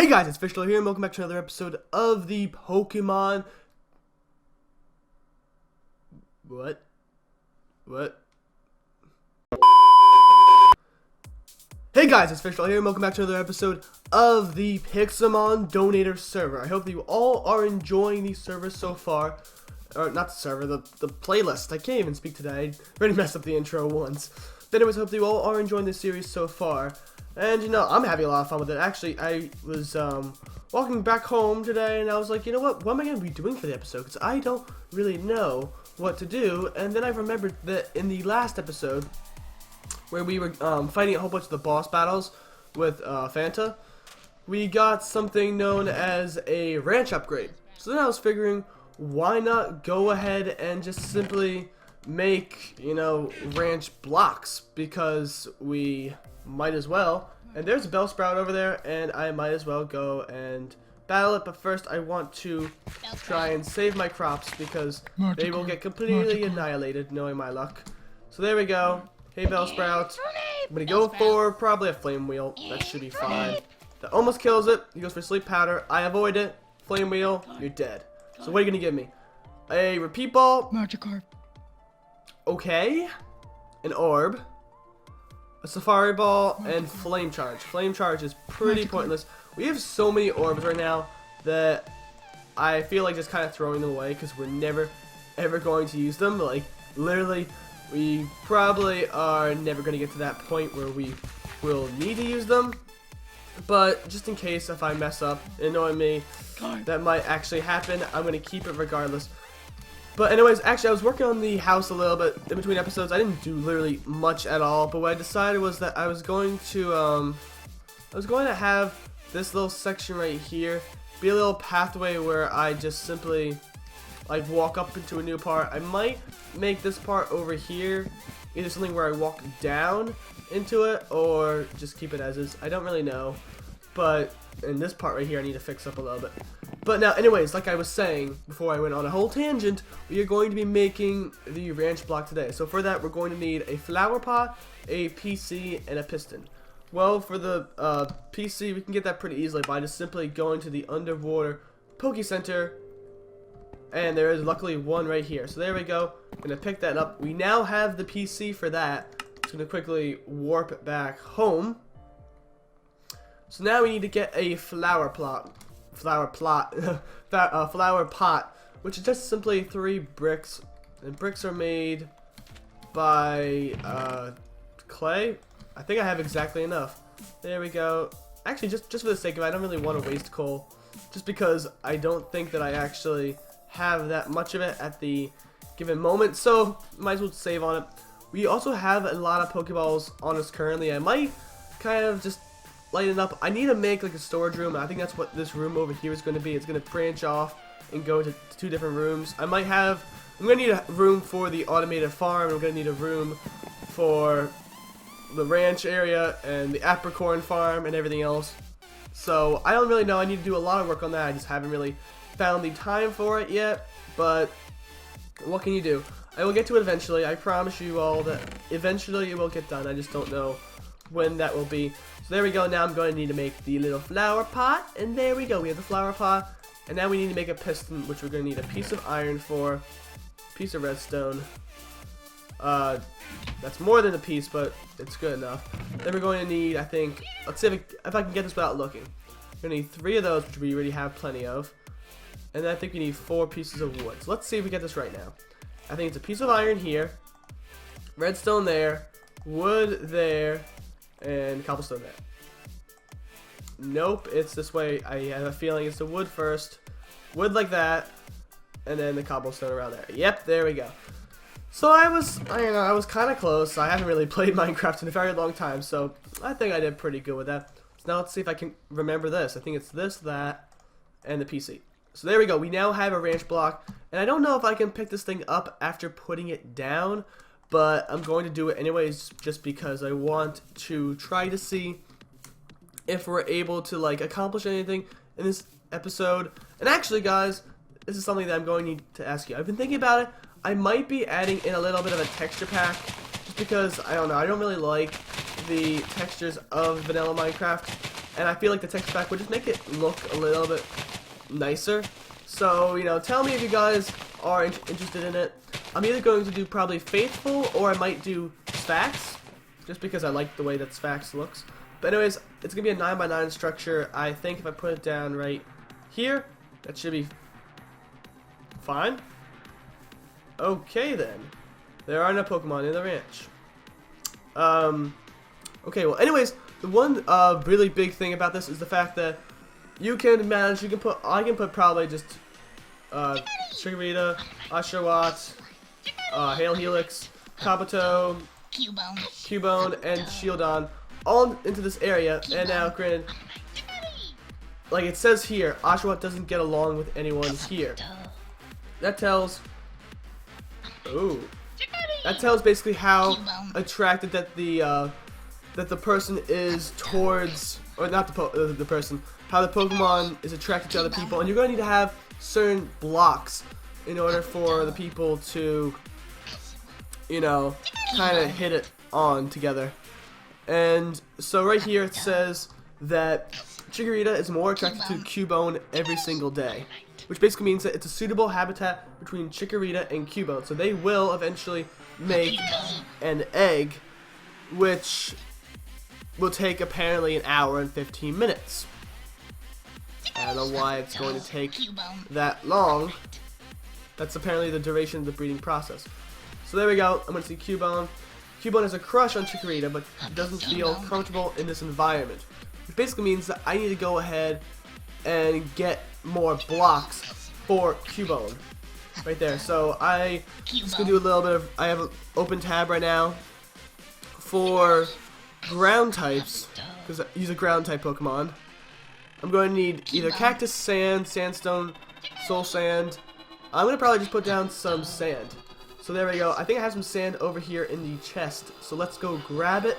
Hey guys, it's Fishlord here, and welcome back to another episode of the Pokemon... What? Hey guys, it's Fishlord here, and welcome back to another episode of the Pixelmon Donator server. I hope that you all are enjoying the server so far. Or, not the server, the playlist. I can't even speak today. I already messed up the intro once. But anyways, I hope that you all are enjoying this series so far. And, you know, I'm having a lot of fun with it. Actually, I was walking back home today, and I was like, you know what am I going to be doing for the episode? Because I don't really know what to do. And then I remembered that in the last episode, where we were fighting a whole bunch of the boss battles with Fanta, we got something known as a ranch upgrade. So then I was figuring, why not go ahead and just simply make, you know, ranch blocks, because we might as well. And there's a Bellsprout over there, and I might as well go and battle it. But first I want to try and save my crops, because they will get completely annihilated knowing my luck. So there we go. Hey Bellsprout. I'm gonna go for probably a Flame Wheel. That should be fine. That almost kills it. He goes for Sleep Powder. I avoid it. Flame Wheel, you're dead. So what are you gonna give me? A Repeat Ball. Magikarp. Okay. An Orb. A Safari Ball and Flame Charge. Flame Charge is pretty pointless. We have so many orbs right now that I feel like just kind of throwing them away, because we're never ever going to use them. Like, literally, we probably are never going to get to that point where we will need to use them. But just in case, if I mess up, and knowing me, that might actually happen, I'm going to keep it regardless. But anyways, actually I was working on the house a little bit in between episodes. I didn't do literally much at all, but what I decided was that I was going to have this little section right here be a little pathway where I just simply like walk up into a new part. I might make this part over here either something where I walk down into it, or just keep it as is. I don't really know, but in this part right here I need to fix up a little bit. But now, anyways, like I was saying before I went on a whole tangent, we are going to be making the ranch block today. So for that, we're going to need a flower pot, a PC, and a piston. Well, for the PC, we can get that pretty easily by just simply going to the underwater Poke Center, and there is luckily one right here. So there we go. I'm going to pick that up. We now have the PC for that. Just going to quickly warp back home. So now we need to get a flower pot, which is just simply 3 bricks, and bricks are made by clay. I think I have exactly enough. There we go. Actually, just for the sake of it, I don't really want to waste coal, just because I don't think that I actually have that much of it at the given moment, so might as well save on it. We also have a lot of Pokeballs on us currently. I might kind of just lighten up. I need to make like a storage room. I think that's what this room over here is going to be. It's going to branch off and go into 2 different rooms. I'm going to need a room for the automated farm. I'm going to need a room for the ranch area and the apricorn farm and everything else. So I don't really know. I need to do a lot of work on that. I just haven't really found the time for it yet. But what can you do? I will get to it eventually. I promise you all that eventually it will get done. I just don't know when that will be. So there we go. Now I'm going to need to make the little flower pot, and there we go. We have the flower pot, and now we need to make a piston, which we're going to need a piece of iron for, piece of redstone. That's more than a piece, but it's good enough. Then we're going to need, I think, let's see if I can get this without looking. We're going to need 3 of those, which we already have plenty of, and then I think we need 4 pieces of wood. So let's see if we get this right now. I think it's a piece of iron here, redstone there, wood there, and cobblestone there. Nope, it's this way. I have a feeling it's the wood first, wood like that, and then the cobblestone around there. Yep, there we go. So I was kind of close. I haven't really played Minecraft in a very long time, so I think I did pretty good with that. So now let's see if I can remember this. I think it's this, that, and the PC. So there we go. We now have a ranch block, and I don't know if I can pick this thing up after putting it down, but I'm going to do it anyways, just because I want to try to see if we're able to like accomplish anything in this episode. And actually, guys, this is something that I'm going to ask you. I've been thinking about it. I might be adding in a little bit of a texture pack, just because I don't know. I don't really like the textures of vanilla Minecraft. and I feel like the text pack would just make it look a little bit nicer. So, you know, tell me if you guys are interested in it. I'm either going to do probably Faithful, or I might do Sphax, just because I like the way that Sphax looks. But anyways, it's going to be a 9x9 structure. I think if I put it down right here, that should be fine. Okay then. There are no Pokemon in the ranch. Okay, well anyways, the one really big thing about this is the fact that I can put probably just Chikorita, Oshawott, Hail Helix, Kabuto, Cubone, and Shieldon all into this area. And now, granted, like it says here, Oshawott doesn't get along with anyone here. That tells basically how attracted that the person is towards, or not the person, how the Pokemon is attracted to other people. And you're going to need to have certain blocks in order for the people to, you know, kind of hit it on together. And so right here it says that Chikorita is more attracted to Cubone every single day, which basically means that it's a suitable habitat between Chikorita and Cubone. So they will eventually make an egg, which will take apparently an hour and 15 minutes. I don't know why it's going to take that long. That's apparently the duration of the breeding process. So there we go. I'm going to see Cubone. Cubone has a crush on Chikorita, but doesn't feel comfortable in this environment, which basically means that I need to go ahead and get more blocks for Cubone. Right there. So I just gonna do a little bit of, I have an open tab right now for ground types, because he's a ground type Pokemon. I'm going to need either Cactus Sand, Sandstone, Soul Sand. I'm going to probably just put down some sand. So there we go. I think I have some sand over here in the chest. So let's go grab it.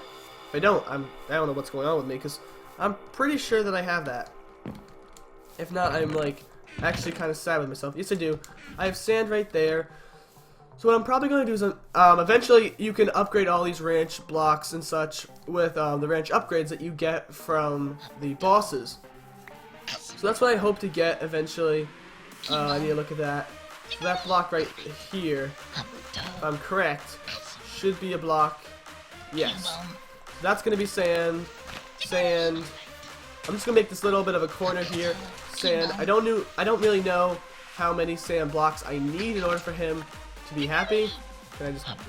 If I don't, I don't know what's going on with me, because I'm pretty sure that I have that. If not, I'm like actually kind of sad with myself. Yes, I do. I have sand right there. So what I'm probably going to do is, eventually you can upgrade all these ranch blocks and such with the ranch upgrades that you get from the bosses. So that's what I hope to get eventually. I need to look at that. So that block right here, if I'm correct, should be a block. Yes. That's going to be sand. Sand. I'm just going to make this little bit of a corner here. Sand. I don't really know how many sand blocks I need in order for him to be happy.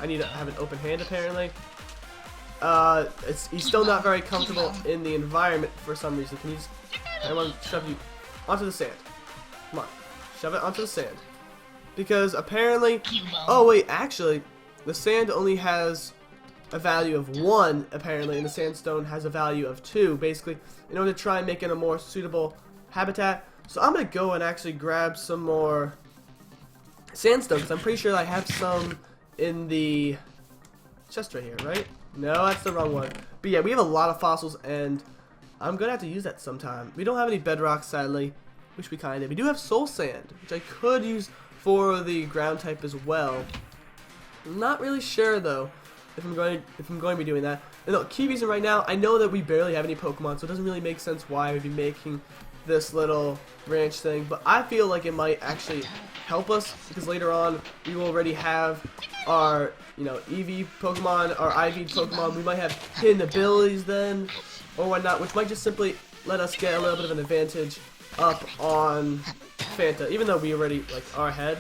I need to have an open hand apparently. He's still not very comfortable in the environment for some reason. Can you just, I want to shove you onto the sand. Come on. Shove it onto the sand. Because apparently, oh wait, actually, the sand only has a value of 1 apparently, and the sandstone has a value of 2, basically, in order to try and make it a more suitable habitat. So I'm going to go and actually grab some more sandstone, because I'm pretty sure I have some in the chest right here, right? No, that's the wrong one. But yeah, we have a lot of fossils, and I'm going to have to use that sometime. We don't have any bedrock, sadly. Wish we kind of. We do have soul sand, which I could use for the ground type as well. I'm not really sure, though, if I'm going to be doing that. And no, key reason right now, I know that we barely have any Pokemon, so it doesn't really make sense why we'd be making this little ranch thing. But I feel like it might actually help us, because later on we will already have our, you know, EV Pokemon, our IV Pokemon. We might have hidden abilities then, or whatnot, which might just simply let us get a little bit of an advantage up on Fanta, even though we already like are ahead.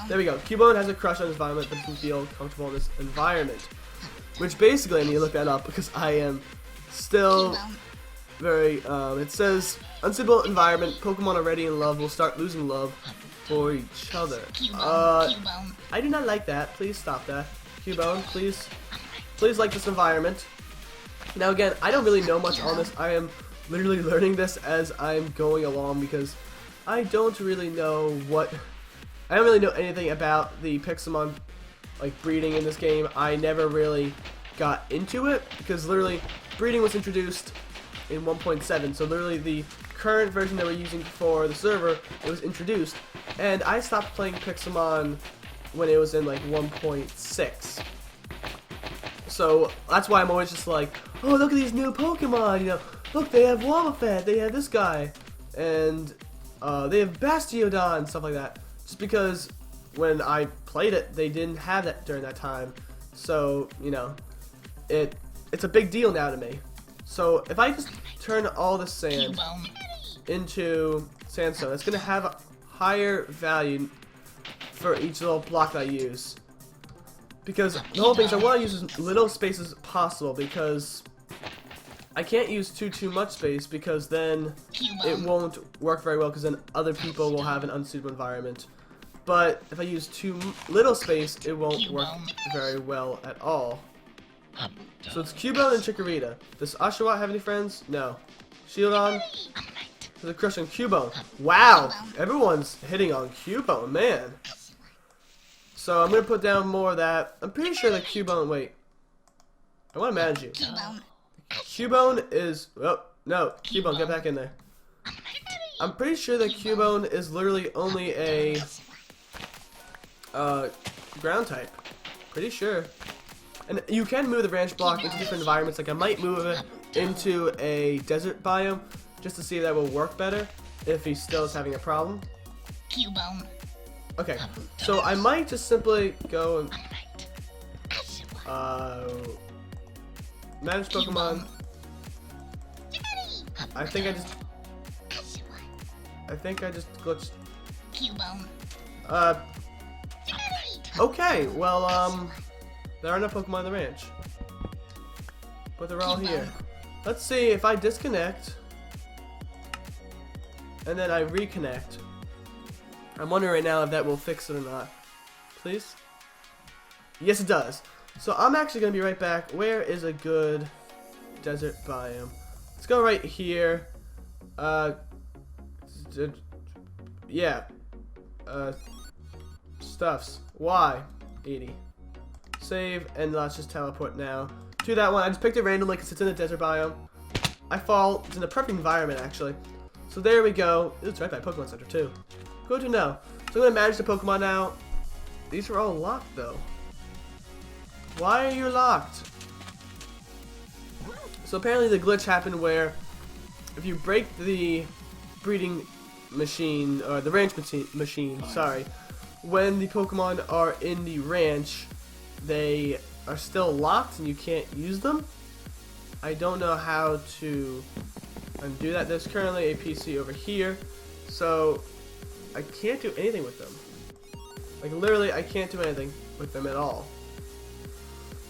There we go. Cubone has a crush on his environment, but doesn't feel comfortable in this environment. Which basically I need to look that up, because I am still very, it says, unsuitable environment, Pokemon already in love will start losing love for each other. I do not like that. Please stop that. Cubone, please like this environment. Now again, I don't really know much on this. I am literally learning this as I'm going along, because I don't really know anything about the Pixelmon like breeding in this game. I never really got into it, because literally breeding was introduced in 1.7, so literally the current version that we're using for the server, it was introduced, and I stopped playing Pixelmon when it was in like 1.6. So that's why I'm always just like, oh, look at these new Pokemon, you know, look, they have Wobbuffet, they have this guy, and they have Bastiodon, and stuff like that. Just because when I played it, they didn't have that during that time. So, you know, it's a big deal now to me. So if I just turn all the sand into sandstone, it's going to have a higher value for each little block that I use. Because the whole thing is I want to use as little space as possible, because I can't use too much space, because then it won't work very well, because then other people will have an unsuitable environment. But if I use too little space, it won't work very well at all. So it's Cubone and Chikorita. Does Oshawott have any friends? No. Shieldon? There's a crush on Cubone. Wow! Everyone's hitting on Cubone, man. So I'm going to put down more of that. I'm pretty sure that Cubone... Wait. I want to manage you. Cubone is... Oh, no. Cubone, get back in there. I'm pretty sure that Cubone is literally only a... ground type. Pretty sure. And you can move the branch block into different environments. Like I might move it into a desert biome just to see if that will work better if he still is having a problem. Okay, so I might just simply go and manage Pokemon. I think I just glitched. Okay, well, there are no Pokemon in the ranch. But they're all here. Let's see if I disconnect and then I reconnect. I'm wondering right now if that will fix it or not. Please? Yes, it does. So I'm actually going to be right back. Where is a good desert biome? Let's go right here. Yeah. Stuffs. Y. 80. Save, and let's just teleport now to that one. I just picked it randomly because it's in the desert biome. I fall. It's in a perfect environment, actually. So there we go. It's right by Pokemon Center, too. Good to know. So I'm going to manage the Pokemon now. These are all locked, though. Why are you locked? So apparently the glitch happened where if you break the breeding machine, or the ranch machine, sorry, when the Pokemon are in the ranch, they are still locked and you can't use them. I don't know how to undo that. There's currently a PC over here, so I can't do anything with them. Like literally, I can't do anything with them at all.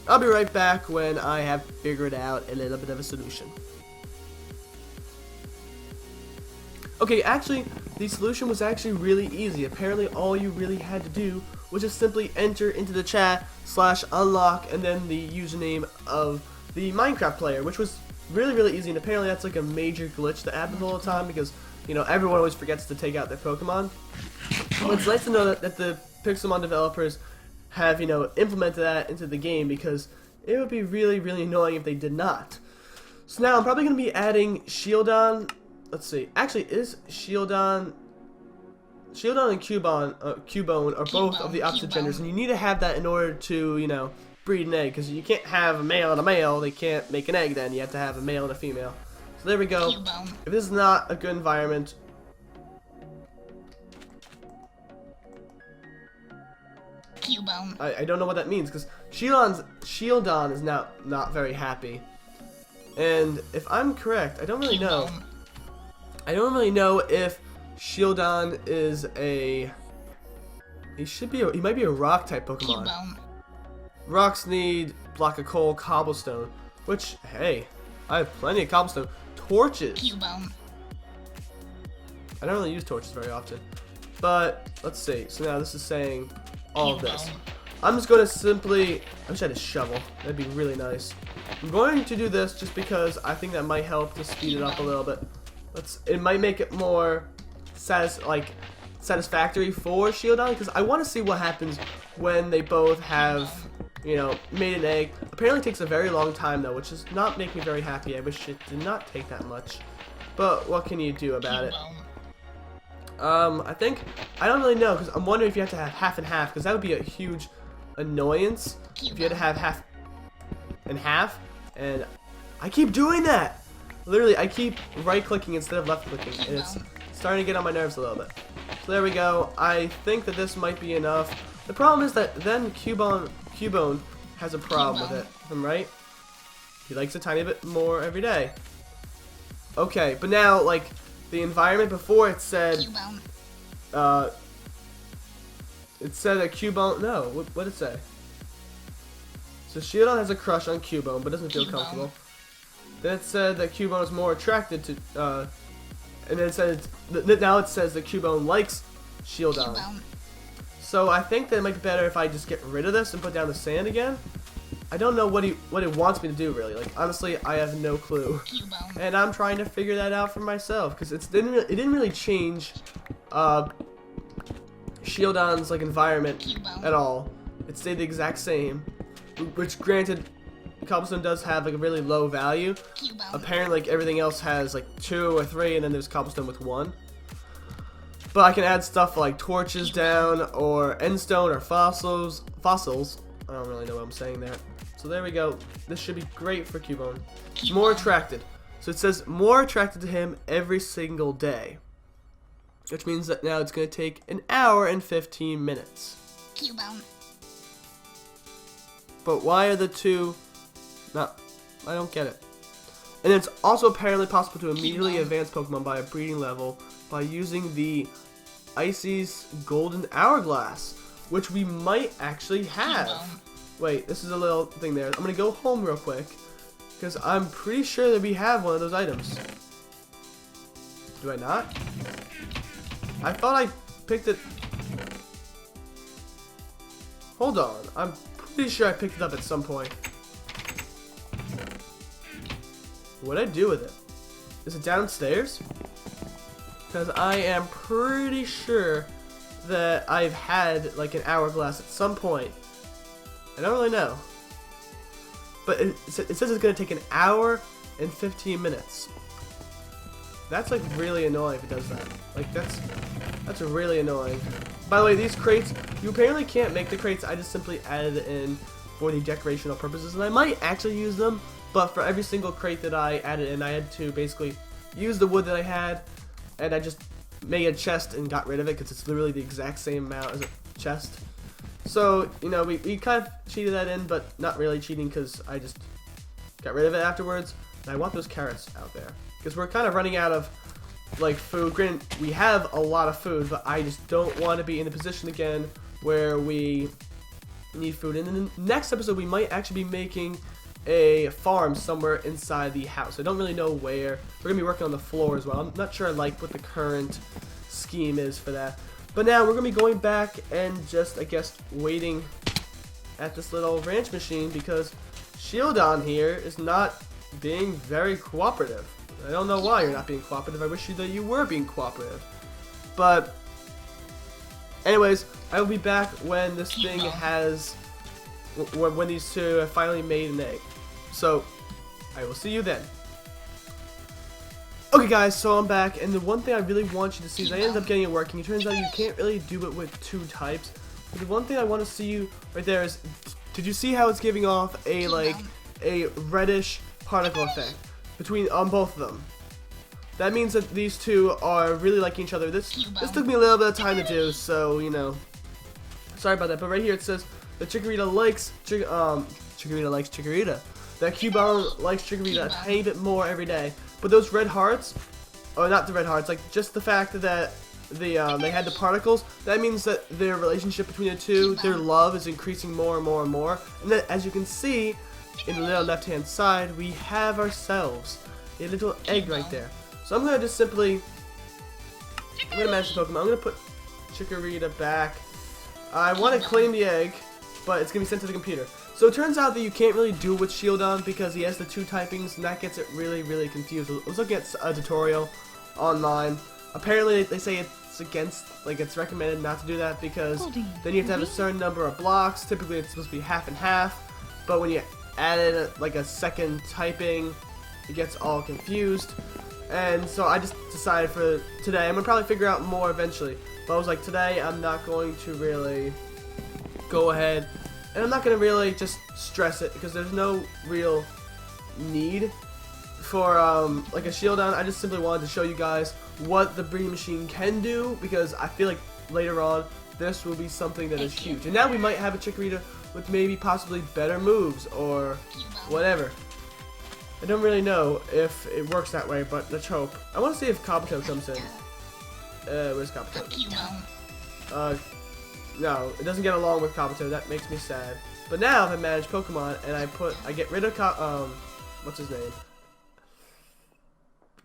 I'll be right back when I have figured out a little bit of a solution. Okay, actually, the solution was actually really easy. Apparently, all you really had to do was just simply enter into the chat /unlock and then the username of the Minecraft player, which was really easy. And apparently, that's like a major glitch that happens all the time because, you know, everyone always forgets to take out their Pokemon. But it's nice to know that the Pixelmon developers have, you know, implemented that into the game, because it would be really annoying if they did not. So now I'm probably going to be adding Shieldon. Let's see. Actually, is Shieldon and Cubone are both of the opposite genders, and you need to have that in order to, you know, breed an egg, because you can't have a male and a male. They can't make an egg then. You have to have a male and a female. So there we go. If this is not a good environment, I don't know what that means, because Shieldon is now not very happy. And if I'm correct, I don't really know. I don't really know if Shieldon is a... He might be a rock type Pokemon. Rocks need block of coal, cobblestone. Which, hey, I have plenty of cobblestone. Torches. I don't really use torches very often. But, let's see. So now this is saying all of this. I'm just going to simply... I wish I had a shovel. That'd be really nice. I'm going to do this just because I think that might help to speed it up a little bit. It might make it more satisfactory for Shieldon, because I want to see what happens when they both have, you know, made an egg. Apparently it takes a very long time though, which does not make me very happy. I wish it did not take that much. But what can you do about it? I don't really know, because I'm wondering if you have to have half and half, because that would be a huge annoyance if you had to have half. in half, and I keep doing that. Literally, I keep right-clicking instead of left-clicking, and it's starting to get on my nerves a little bit. So there we go. I think that this might be enough. The problem is that then Cubone has a problem with it. If I'm right, he likes a tiny bit more every day. Okay, but now, like, the environment before it said, it said that Cubone, no, what did it say? So Shieldon has a crush on Cubone, but doesn't feel comfortable. Then it said that Cubone is more attracted to, and then it says, now it says that Cubone likes Shieldon. So I think that it might be better if I just get rid of this and put down the sand again. I don't know what it wants me to do, really. Like, honestly, I have no clue. And I'm trying to figure that out for myself, because it didn't really change Shieldon's, like, environment at all. It stayed the exact same, which, granted, Cobblestone does have, like, a really low value. Apparently, like, everything else has, like, 2 or 3, and then there's Cobblestone with 1. But I can add stuff like torches down, or endstone, or fossils. I don't really know what I'm saying there. So there we go. This should be great for Cubone. More attracted. So it says more attracted to him every single day. Which means that now it's going to take an hour and 15 minutes. But why are the two... No, I don't get it. And it's also apparently possible to immediately advance Pokemon by a breeding level by using the Icy's Golden Hourglass, which we might actually have. Wait, this is a little thing there. I'm going to go home real quick, because I'm pretty sure that we have one of those items. Do I not? I thought I picked it. Hold on. I'm pretty sure I picked it up at some point. What did I do with it? Is it downstairs? Because I am pretty sure that I've had like an hourglass at some point. I don't really know. But it says it's going to take an hour and 15 minutes. That's like really annoying if it does that. Like that's really annoying. By the way, these crates, you apparently can't make the crates. I just simply added it in for the decorational purposes, and I might actually use them. But for every single crate that I added in, I had to basically use the wood that I had, and I just made a chest and got rid of it because it's literally the exact same amount as a chest. So, you know, we kind of cheated that in, but not really cheating because I just got rid of it afterwards. And I want those carrots out there because we're kind of running out of, like, food. Granted, we have a lot of food, but I just don't want to be in the position again where we need food. And in the next episode, we might actually be making a farm somewhere inside the house. I don't really know where. We're going to be working on the floor as well. I'm not sure, like, what the current scheme is for that. But now we're going to be going back and just, I guess, waiting at this little ranch machine because Shieldon here is not being very cooperative. I don't know why you're not being cooperative. I wish that you were being cooperative. But anyways, I will be back when this thing has, when these two have finally made an egg. So I will see you then. Okay guys, so I'm back, and the one thing I really want you to see is I ended up getting it working. It turns out you can't really do it with 2 types. But the one thing I want to see you right there is, did you see how it's giving off a, like, a reddish particle effect on both of them? That means that these two are really liking each other. This took me a little bit of time to do, so, you know, sorry about that. But right here it says that Chikorita likes Chikorita. That Cubone likes Chikorita a tiny bit more every day. But those red hearts, or not the red hearts, like just the fact that they had the particles, that means that their relationship between the two, their love is increasing more and more and more. And then, as you can see, in the little left-hand side, we have ourselves a little egg right there. So I'm going to just simply, I'm going to manage the Pokemon. I'm going to put Chikorita back. I want to claim the egg, but it's going to be sent to the computer. So it turns out that you can't really do it with Shieldon because he has the 2 typings, and that gets it really, really confused. I was looking at a tutorial online. Apparently, they say it's against, like, it's recommended not to do that because then you have to have a certain number of blocks. Typically, it's supposed to be half and half, but when you add in, like, a second typing, it gets all confused. And so I just decided for today, I'm going to probably figure out more eventually, but I was like, today I'm not going to really go ahead And I'm not going to really just stress it because there's no real need for like a shield down. I just simply wanted to show you guys what the breeding machine can do, because I feel like later on this will be something that is huge. And now we might have a Chikorita with maybe possibly better moves or whatever. I don't really know if it works that way, but let's hope. I want to see if Kabuto comes in. Where's Kabuto? No, it doesn't get along with Kabuto. That makes me sad. But now if I manage Pokemon and I get rid of what's his name?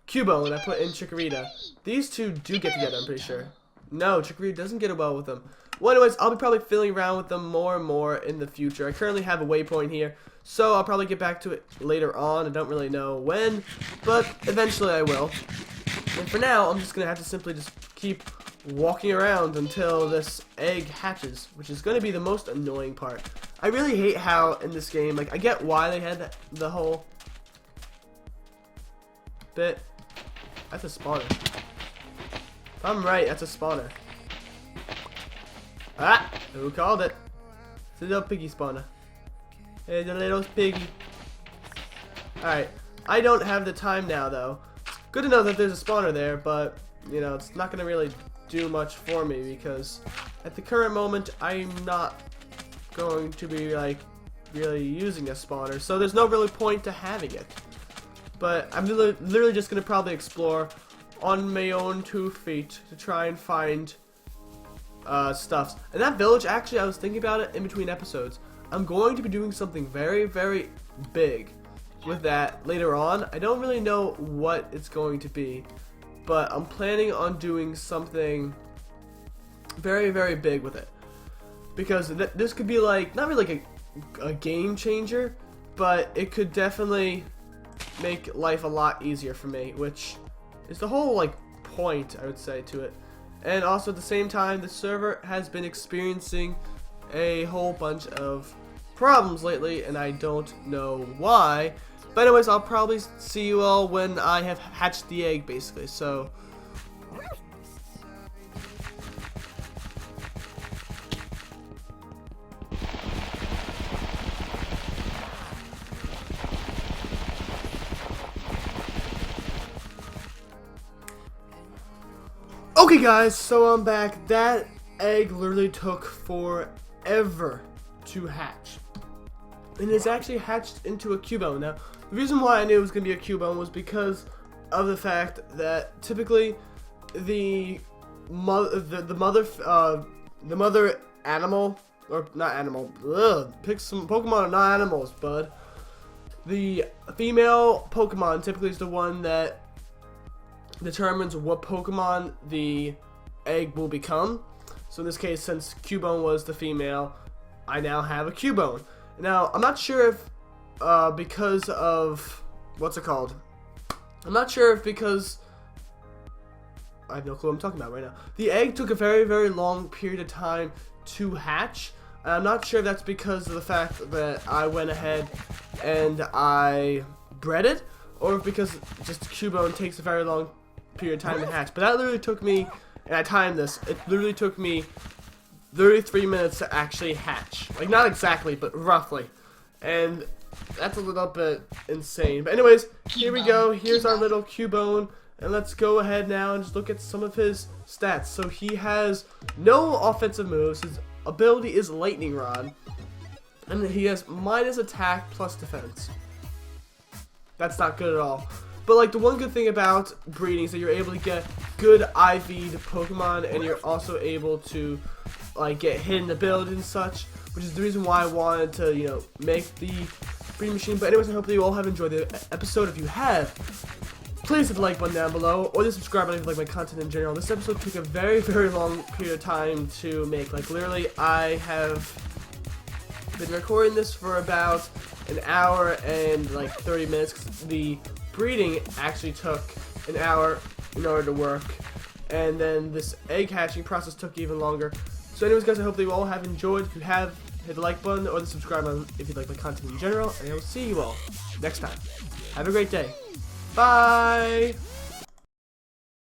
Cubone, and I put in Chikorita. These two do get together, I'm pretty sure. No, Chikorita doesn't get well with them. Well, anyways, I'll be probably fiddling around with them more and more in the future. I currently have a waypoint here, so I'll probably get back to it later on. I don't really know when, but eventually I will. And for now, I'm just going to have to simply just keep walking around until this egg hatches, which is going to be the most annoying part. I really hate how in this game, like, I get why they had the whole bit. That's a spawner. If I'm right, that's a spawner. Ah! Who called it? It's a little piggy spawner. Hey, the little piggy. Alright. I don't have the time now, though. Good to know that there's a spawner there, but, you know, it's not going to really do much for me, because at the current moment, I'm not going to be, like, really using a spawner, so there's no really point to having it. But I'm literally just going to probably explore on my own 2 feet to try and find stuffs. And that village, actually, I was thinking about it in between episodes. I'm going to be doing something very, very big with that later on. I don't really know what it's going to be, but I'm planning on doing something very, very big with it. Because this could be like, not really like a game changer, but it could definitely make life a lot easier for me, which is the whole like point, I would say, to it. And also at the same time, the server has been experiencing a whole bunch of problems lately, and I don't know why. But anyways, I'll probably see you all when I have hatched the egg, basically. So okay guys, so I'm back. That egg literally took forever to hatch. And it's actually hatched into a Cubone. Now, the reason why I knew it was going to be a Cubone was because of the fact that typically the mother animal, or not animal, pick some Pokemon are not animals, bud. The female Pokemon typically is the one that determines what Pokemon the egg will become. So in this case, since Cubone was the female, I now have a Cubone. Now, I'm not sure if because of, what's it called? I'm not sure if because, I have no clue what I'm talking about right now. The egg took a very, very long period of time to hatch. And I'm not sure if that's because of the fact that I went ahead and I bred it, or if because just Cubone takes a very long period of time to hatch. But that literally took me, and I timed this, it literally took me 33 minutes to actually hatch. Like, not exactly, but roughly. And that's a little bit insane. But anyways, here we go. Here's our little Cubone. And let's go ahead now and just look at some of his stats. So he has no offensive moves. His ability is Lightning Rod. And he has minus attack plus defense. That's not good at all. But like, the one good thing about breeding is that you're able to get good IV'd Pokemon, and you're also able to like get hidden ability and such, which is the reason why I wanted to, you know, make the breeding machine. But anyways, I hope that you all have enjoyed the episode. If you have, please hit the like button down below, or the subscribe button if you like my content in general. This episode took a very, very long period of time to make. Like, literally, I have been recording this for about an hour and like 30 minutes. 'Cause the breeding actually took an hour in order to work, and then this egg hatching process took even longer. So anyways guys, I hope that you all have enjoyed. If you have, hit the like button or the subscribe button if you like my content in general, and I will see you all next time. Have a great day. Bye!